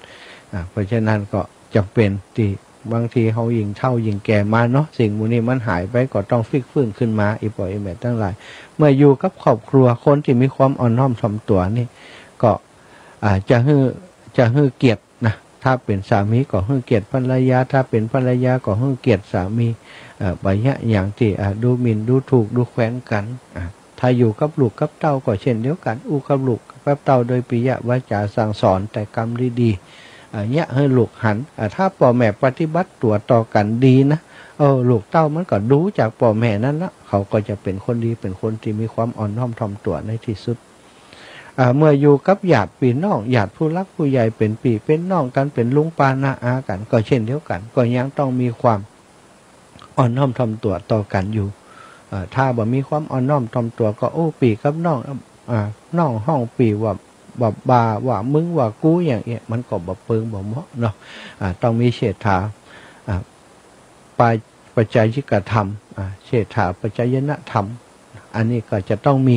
เพราะฉะนั้นก็จำเป็นที่บางทีเขายิงเท่ายิงแก่มาเนาะสิ่งมูนี้มันหายไปก็ต้องฟิกฟื้นขึ้นมาอีปล่อยอีแม่ทั้งหลายเมื่ออยู่กับครอบครัวคนที่มีความอ่อนน้อมถ่อมตัวนี่ก็จะฮื้อเกียรตินะ ถ้าเป็นสามีก็ให้เกียรติภรรยาถ้าเป็นภรรยาก็ให้เกียรติสามีใบยะอย่างที่ดูหมิ่นดูถูกดูแคว้นกันถ้าอยู่กับลูกกับเต้าก็เช่นเดียวกันกับลูกกับเต้าโดยปิยวาจาสั่งสอนแต่กรรมดีๆเนี่ยให้ลูกหันถ้าพ่อแม่ปฏิบัติตัวต่อกันดีนะลูกเต้ามันก็ดูจากพ่อแม่นั้นละเขาก็จะเป็นคนดีเป็นคนที่มีความอ่อนน้อมถ่อมตัวในที่สุดเมื่ออยู่กับญาติพี่น้องญาติผู้รักผู้ใหญ่เป็นพี่เป็นน้องกันเป็นลุงป้าน้าอากันก็เช่นเดียวกันก็ยังต้องมีความอ่อนน้อมถ่อมตัวต่อกันอยู่ถ้าบ่มีความอ่อนน้อมถ่อมตัวก็ปีกับน้องน้องห้องปีว่าบาว่ามึงว่ากูอย่างเงี้ยมันก็บ่เปิงบ่เหมาะเนาะต้องมีเฉทาปัจจัยยิกธรรมเฉทาปัจจยนธรรมอันนี้ก็จะต้องมี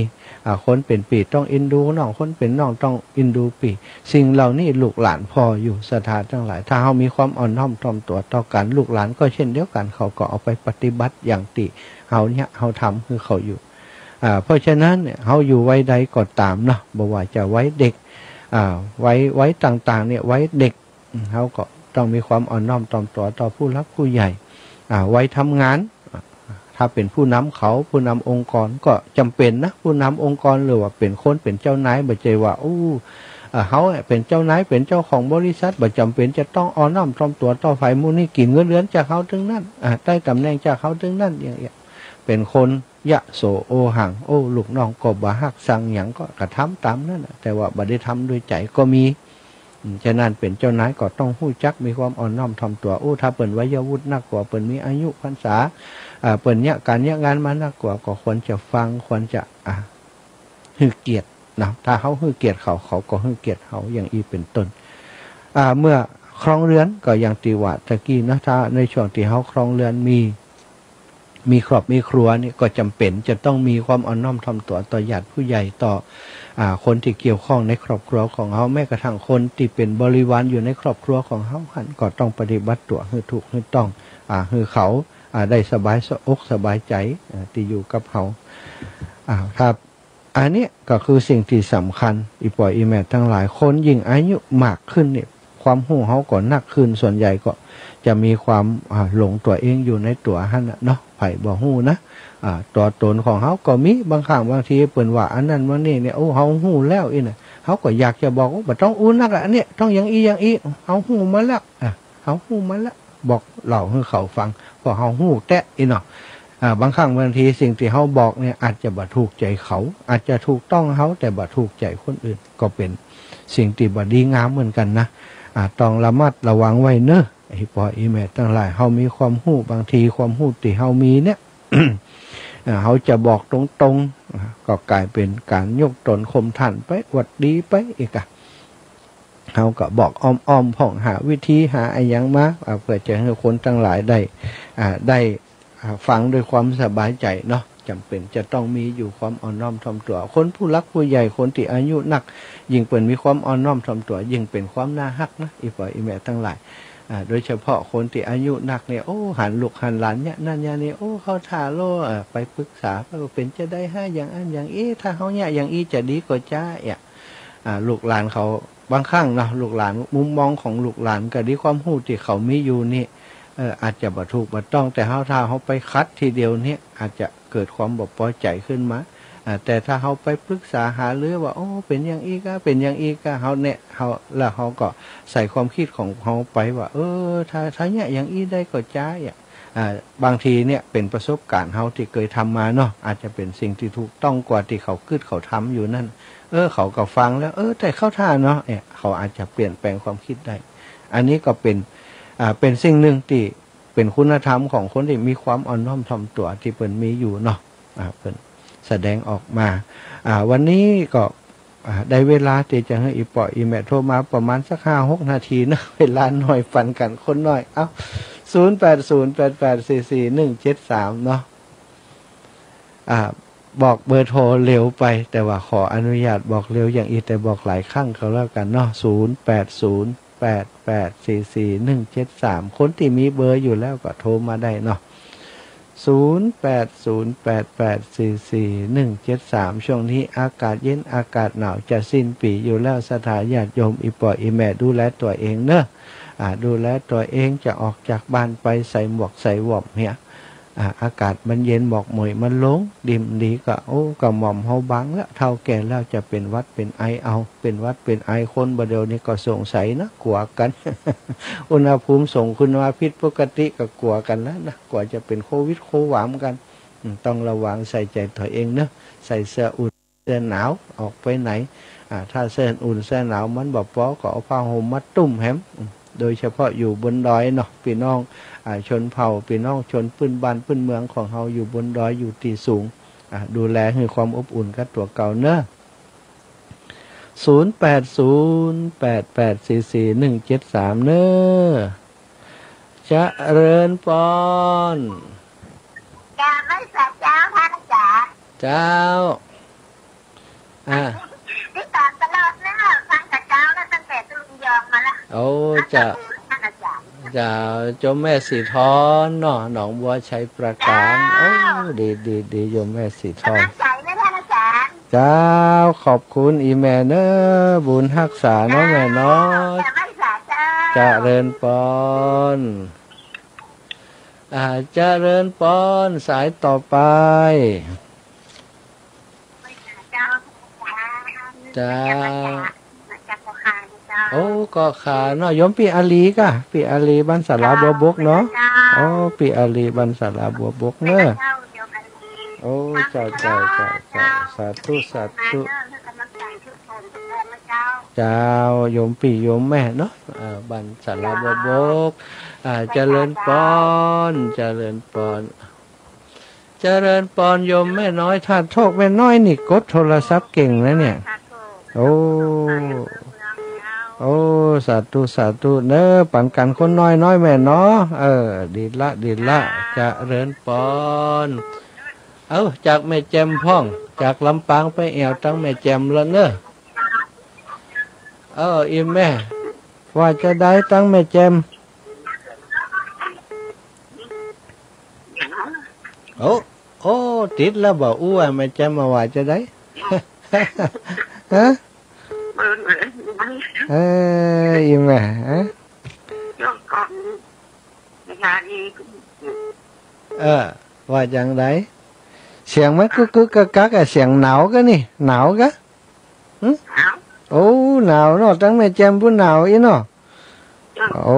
คนเป็นปีต้องอินดูน้องคนเป็นน้องต้องอินดูปีสิ่งเหล่านี้ลูกหลานพออยู่สถานทั้งหลายถ้าเขามีความอ่อนน้อมถ่อมตัวต่อกันลูกหลานก็เช่นเดียวกันเขาก็เอาไปปฏิบัติอย่างติเขาเนี่ยเขาทำคือเขาอยู่เพราะฉะนั้นเนี่ยเขาอยู่ไว้ใดก็ตามเนาะบอกว่าจะไว้เด็กไว้ต่างๆเนี่ยไว้เด็กเขาก็ต้องมีความอ่อนน้อมถ่อมตัวต่อผู้รักผู้ใหญ่ไว้ทำงานถ้าเป็นผู้นำเขาผู้นำองค์กรก็จำเป็นนะผู้นำองค์กรหรือว่าเป็นคนเป็นเจ้านายบ่ใจว่าเขาเป็นเจ้านายเป็นเจ้าของบริษัทบ่จำเป็นจะต้องอ่อนน้อมถ่อมตัวต่อฝ่ายมูลนิธิกินเงินเดือนจากเขาถึงนั้นได้ตำแหน่งจากเขาถึงนั้นอย่างเงี้ยเป็นคนยะโสโอหังลูกน้องก็บ่ฮักสั่งหยังก็กระทำตามนั้นแต่ว่าบ่ได้ทำด้วยใจก็มีฉะนั้นเป็นเจ้านายก็ต้องฮู้จักมีความอ่อนน้อมถ่อมตัวถ้าเปิ่นวัยวุฒินักกว่าเปิ่นมีอายุพรรษาเปิ่นเนี่ยการเนี่ยงานมานักกว่าก็ควรจะฟังควรจะให้เกียรตินะถ้าเขาให้เกียรติเขาก็ให้เกียรติเขาอย่างอีเป็นต้นเมื่อครองเรือนก็อย่างตีว่าตะกี้นะถ้าในช่วงที่เขาครองเรือนมีครอบมีครัวนี่ก็จำเป็นจะต้องมีความอ่อนน้อมถ่อมตัวต่อญาติผู้ใหญ่ต่อคนที่เกี่ยวข้องในครอบครัวของเขาแม้กระทั่งคนที่เป็นบริวารอยู่ในครอบครัวของเขาก็ต้องปฏิบัติตัวให้ถูกให้ต้องให้เขาได้สบายอกสบายใจที่อยู่กับเขาครับอันนี้ก็คือสิ่งที่สำคัญอีปอยอีแม่ทั้งหลายคนยิ่งอายุมากขึ้นเนี่ยความหูเขาก็หนักขึ้นส่วนใหญ่ก็จะมีความหลงตัวเองอยู่ในตัวหันเนาะไผ่บ่หูนะตัวตนของเขาก็มีบางครั้งบางทีเปิ่นว่าอันนั้นวันนี้เนี่ยเขาหูแล้วอีน่ะเขาก็อยากจะบอกว่าบ่ต้องอู้นักอันนี้ต้องอย่างอีเขาหูมาแล้วเขาหูมาแล้วบอกเล่าให้เขาฟังพอเขาหูแตะอีเนาะบางครั้งบางทีสิ่งที่เขาบอกเนี่ยอาจจะบ่ถูกใจเขาอาจจะถูกต้องเขาแต่บ่ถูกใจคนอื่นก็เป็นสิ่งที่บ่ดีงามเหมือนกันนะต้องระมัดระวังไว้เนอะไอ้พ่ออีแม่ทั้งหลายเขามีความหู้บางทีความหู้ที่เขามีเนี่ย เขาจะบอกตรงๆก็กลายเป็นการยกตนข่มท่านไปอวดดีไปอีกเขาก็บอกอ้อมๆผ่องหาวิธีหาอะไรอย่างมาเพื่อจะให้คนทั้งหลายได้ฟังด้วยความสบายใจเนาะจำเป็นจะต้องมีอยู่ความอ่อนน้อมถ่อมตัวคนผู้รักผู้ใหญ่คนที่อายุนักยิ่งเป็นมีความอ่อนน้อมถ่อมตัวยิ่งเป็นความน่าฮักนะอีพ่ออีแม่ทั้งหลายโดยเฉพาะคนที่อายุนักเนี่ยหันลูกหันหลานเนี่ยนั่นอย่างนี้เขาท่าโลไปปรึกษาว่าเป็นจะได้ให้อย่างอันอย่างถ้าเขาเนี่ยอย่างจะดีกว่าจ้าลูกหลานเขาบางครั้งนะลูกหลานมุมมองของลูกหลานก็ดีความหู้ที่เขามีอยู่นี่อาจจะบ่ถูกบ่ต้องแต่ถ้าเขาไปคัดทีเดียวเนี่ยอาจจะเกิดความบ่พอใจขึ้นมาแต่ถ้าเขาไปปรึกษาหารือว่าเป็นอย่างอีกเป็นอย่างอีกเขาเนี่ยเขาแล้วเขาก็ใส่ความคิดของเขาไปว่าถ้าเนี่ยอย่างอีได้ก็จ้าบางทีเนี่ยเป็นประสบการณ์เขาที่เคยทำมาเนาะอาจจะเป็นสิ่งที่ถูกต้องกว่าที่เขาคิดเขาทำอยู่นั่นเขาก็ฟังแล้วแต่เข้าท่าเนาะเขาอาจจะเปลี่ยนแปลงความคิดได้อันนี้ก็เป็นสิ่งหนึ่งที่เป็นคุณธรรมของคนที่มีความอ่อนน้อมถ่อมตัวที่เพิ่นมีอยู่เนาะเพิ่นแสดงออกมาวันนี้ก็ได้เวลาที่จะให้อีปออีแม่โทรมาประมาณสัก 5-6 นาทีนะเวลาหน่อยฟันกันคนหน่อย0808844173เนาะบอกเบอร์โทรเร็วไปแต่ว่าขออนุญาตบอกเร็วอย่างอีแต่บอกหลายครั้งเขาแล้วกันเนาะ0808844173คนที่มีเบอร์อยู่แล้วก็โทรมาได้เนาะ 0808844173ช่วงนี้อากาศเย็นอากาศหนาวจะสิ้นปีอยู่แล้วสถานญาติโยมอีปออีแม่ดูแลตัวเองเนอะดูแลตัวเองจะออกจากบ้านไปใส่หมวกใส่หวอมเนี่ยอากาศมันเย็นหมอกหมอยมันลงดิมดีก็ก็หม่อมเฮาบังแล้วเท่าแก่แล้วจะเป็นวัดเป็นไอเอาเป็นวัดเป็นไอคนบ่เดียวนี้ก็สงสัยนะกลัวกัน อุณหภูมิส่งคุณภาพพิษปกติก็กลัวกันแล้วนะกว่าจะเป็นโควิดโความกันต้องระวังใส่ใจตัวเองเนอะใส่เสื้ออุ่นเสื้อหนาวออกไปไหนถ้าเสื้ออุ่นเสื้อหนาวมันบ่พอก็เอาผ้าห่มมาตุ้มแฮมโดยเฉพาะอยู่บนดอยเนาะพี่น้องชนเผ่าพี่น้องชนพื้นบ้านพื้นเมืองของเราอยู่บนดอยอยู่ตีสูงดูแลให้ความอบอุ่นกับตัวเก่าเนอะ0808844173เนอะจะเริญปอนจ้าไม่ใส่เจ้าท่านจ๋าเจ้าที่ตามตลอดนะฟังกับเจ้าแล้วตั้งแต่ตุลุงยองมาละโอ้จ้าจ้าโยมแม่สีทอนเนาะหนองบัวชัยประการดีโยมแม่สีทอนใจไม่ท่านอาจารย์เจ้าขอบคุณอีแม่เนอะบุญรักษาเนาะแม่เนาะจะเริญปอนเจริญปอนสายต่อไปจ้าโอ้ก็ขาเนาะยมปีอาลีกะปีอาลีบันสาราบัวบกเนาะปีอาลีบันสาราบัวบกเนอะโอ้เจ้าสาธุเจ้ายมปียมแม่เนาะบันสาราบัวบกเจริญปอนเจริญปอนโยมแม่น้อยถ้าโทษแม่น้อยนี่กดโทรศัพท์เก่งนะเนี่ยโอ้สาธุเนอะปันกันคนน้อยแม่เนาะดีละเจริญปอนจากแม่แจมพ่องจากลำปางไปแอวตั้งแม่แจมแล้วเนอะอีแม่ว่าจะได้ตั้งแม่แจมโอ้ติดแล้วบอกแม่แจมมาว่าจะได้ฮะอีแม่ว่าจังไดเสียงมันกึกกักเสียงหนาวก็นี่หนาวกะโอ้หนาวเนาะตั้งแม่แจมผู้หนาวอีเนาะโอ้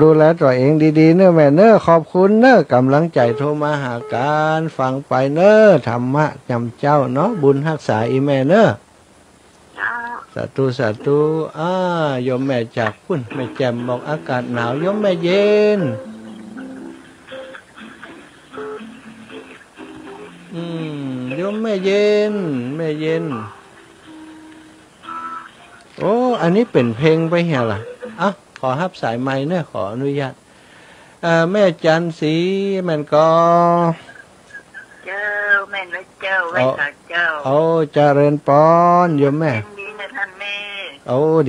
ดูแลตัวเองดีๆเนอะแม่เนอะขอบคุณเนอะกำลังใจโทรมาหาการฟังไปเนอะธรรมะจำเจ้าเนาะบุญรักษาอีแม่เนอะสาธุโยมแม่จากพุ่นแม่แจมบอกอากาศหนาวโยมแม่เย็นโยมแม่เย็นโอ้อันนี้เป็นเพลงไปเหี่ยล่ะขอฮับสายไม้เนอะขออนุญาตแม่จันสีแม่นก็แม่นเจ้าไว้ค่ะเจ้าเจริญปอนโยมแม่ดีนะท่านแม่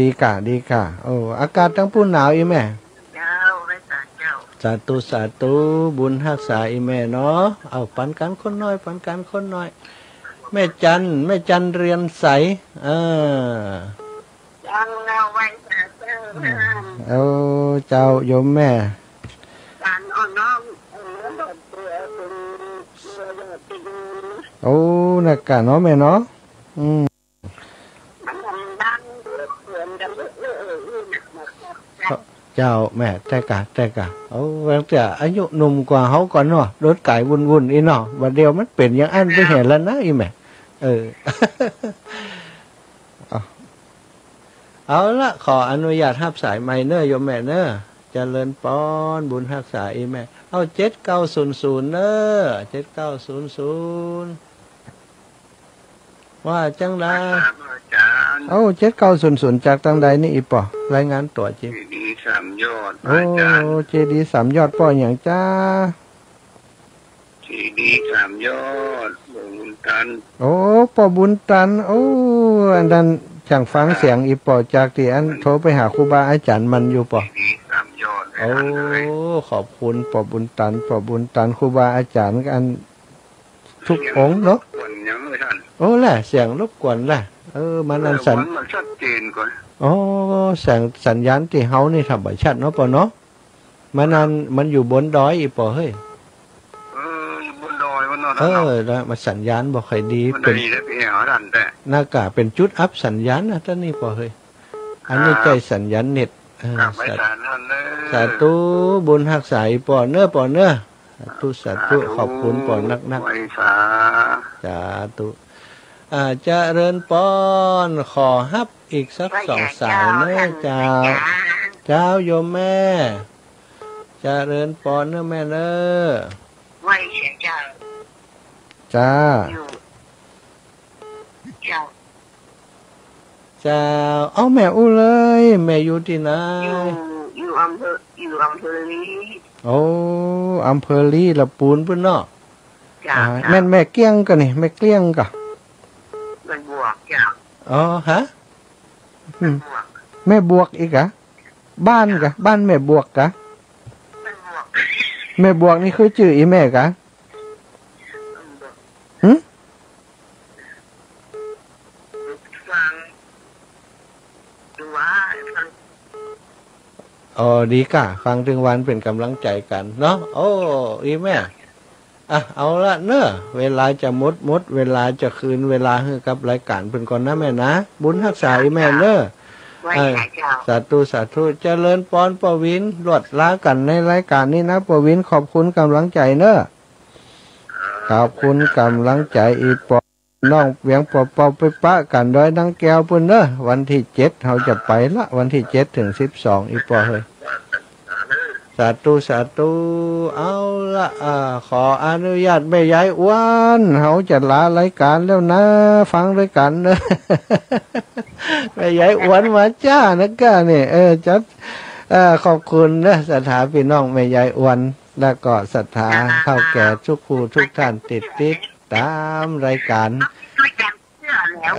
ดีกะอากาศทั้งผู้หนาวอีแม่เจ้าไว้ค่ะเจ้าสาธุบุญรักษาอีแม่เนาะปันกันคนน้อยแม่จันเรียนใสเจ้าโยมแม่นักกะเนาะแม่เนาะเจ้าแม่แต่กะแต่อายุหนุ่มกว่าเขาก่อนเนาะรถไก่วุ่นอีเนาะวันเดียวมันเป็นอย่างอันไปเห็นแล้วนะอีแม่เอาละขออนุญาตฮับสายไมเนอร์โยมแม่เนอร์เจริญปอนบุญรักษาอีแม่7900เนอร์7900ว่าจังได7900จากทางใดนี่อีป่อรายงานตัวจิดี3ยอดเจดี3ยอดป่ออย่างจ้าเจดี3ยอดบุญตันป่อบุญตันอันนั้นช่างฟังเสียงอีป่อจากที่อันโทรไปหาครูบาอาจารย์มันอยู่ป่อดี3ยอด โอ้ขอบคุณปอบุญตันปอบุญตันครูบาอาจารย์กันทุกองค์เนาะ ส่วนยังไม่ทัน โอ้แหละเสียงรบกวนแหละมันอันสัญ มันชัดเจนก่อน อ๋อแสงสัญญาณที่เฮานี่ทำบ่ชัดเนาะปอเนาะมันอยู่บนดอยอีปอเฮ้ย บนดอยมันนอน แล้วมาสัญญาณบ่ค่อยดี มัน เป็น ดีได้ไปหาทันแต่ หน้ากากเป็นจุดอัพสัญญาณนะท่านนี่ปอเฮ้ยอันนี้ใจสัญญาณเน็ต กลับไปทานทันเลย สาธุบุญหักษาอีปอเนอปอเนอสาธุขอบคุณปอนัก ไว้สา สาธุเจริญปอนขอฮับอีกสักสองสายเนอะเจ้าโยมแม่เจริญปอนเนอะแม่เนอะ ไหว้เสียเจ้า จ้า อยู่เจ้า เจ้าเอาแม่อู้เลยแม่อยู่ที่ไหน อยู่อำเภอลี โอ้อำเภอลีละปูนปุ่นเนาะ เจ้า แม่เกี้ยงกันนี่แม่เกี้ยงกะ มันบวกเจ้า อ๋อฮะ บวก แม่บวกอีกอะบ้านกะบ้านแม่บวกกะ มันบวก แม่บวกนี่คือชื่ออีแม่กะ มันบวก หึ ฟังดูว่าฟัง อ๋อดีกะฟังถึงวันเป็นกำลังใจกันเนาะโอ้อีแม่เอาละเนอะเวลาจะหมดเวลาจะคืนเวลาให้กับรายการเป็นก่อนนะแม่นะบุญรักษาอีแม่เนอะ ไหว้เจ้า สาธุเจริญปอนปวินรวดลากันในรายการนี้นะปวินขอบคุณกำลังใจเนอะขอบคุณกำลังใจอีปอน้องเวียงปอเปาไปปะกันโดยนังแก้วปุ่นเนอะวันที่7เราจะไปละวันที่7 ถึง 12อีปอเฮ้ยสาธุเอาละขออนุญาตแม่ยายอ้วนเขาจะลารายการแล้วนะฟังด้วยกันเนอะ แม่ยายอ้วนมาจ้านะก้าเนี่ยจัดขอบคุณนะศรัทธาพี่น้องแม่ยายอ้วนแล้วก็ศรัทธาเท่าแก่ทุกผู้ทุกท่านติดตามรายการ ช่วยกันเชื่อแล้ว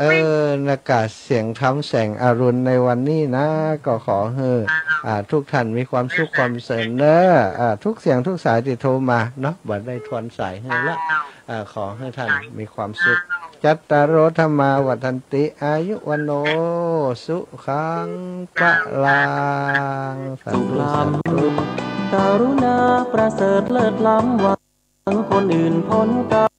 นากาศเสียงธรรมแสงอรุณในวันนี้นะก็ขอให้ทุกท่านมีความสุขความเสริญเนอะทุกเสียงทุกสายที่โทรมาเนาะบัดได้ทวนสายให้ละขอให้ท่านมีความสุขจัตตารโอธรรมาวัฏันติอายุวันโนสุขังปะลังสาธุ กรุณาประเสริฐเลิศล้ำหวังคนอื่นพ้นกรรม